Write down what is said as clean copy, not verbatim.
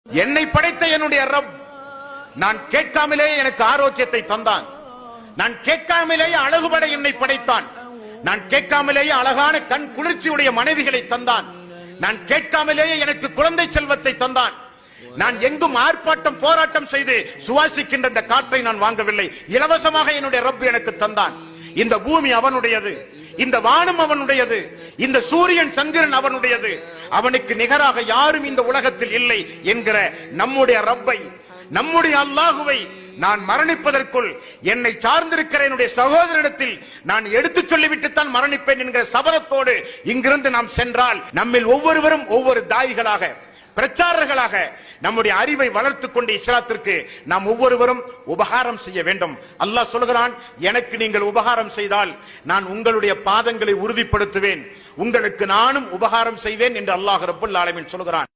என்னை படைத்த என்னுடைய ரப் நான் கேட்காமலே எனக்கு ஆரோக்கியத்தை தந்தான். நான் கேட்காமலேயே அழகுபட என்னை படைத்தான். நான் கேட்காமலேயே அழகான கண் குளிர்ச்சியுடைய மனைவிகளை தந்தான். நான் கேட்காமலேயே எனக்கு குழந்தை செல்வத்தை தந்தான். நான் எங்கும் ஆர்ப்பாட்டம் போராட்டம் செய்து சுவாசிக்கின்ற இந்த காற்றை நான் வாங்கவில்லை. இலவசமாக என்னுடைய ரப் எனக்கு தந்தான். இந்த பூமி அவனுடையது, இந்த வானம் அவனுடையது, இந்த சூரியன் சந்திரன் அவனுடையது. அவனுக்கு நிகராக யாரும் இந்த உலகத்தில் இல்லை என்கிற நம்முடைய ரப்பை, நம்முடைய அல்லாஹுவை நான் மரணிப்பதற்குள் என்னை சார்ந்திருக்கிற என்னுடைய சகோதரிடத்தில் நான் எடுத்துச் சொல்லிவிட்டுத்தான் மரணிப்பேன் என்கிற சபதத்தோடு இங்கிருந்து நாம் சென்றால் நம்மில் ஒவ்வொருவரும் ஒவ்வொரு தாயிகளாக, பிரச்சாரர்களாக நம்முடைய அறிவை வளர்த்துக் கொண்டு இஸ்லாத்திற்கு நாம் ஒவ்வொருவரும் உபகாரம் செய்ய வேண்டும். அல்லாஹ் சொல்கிறான், எனக்கு நீங்கள் உபகாரம் செய்தால் நான் உங்களுடைய பாதங்களை உறுதிப்படுத்துவேன், உங்களுக்கு நானும் உபகாரம் செய்வேன் என்று அல்லாஹ் ரப்புல் ஆலமீன் சொல்கிறான்.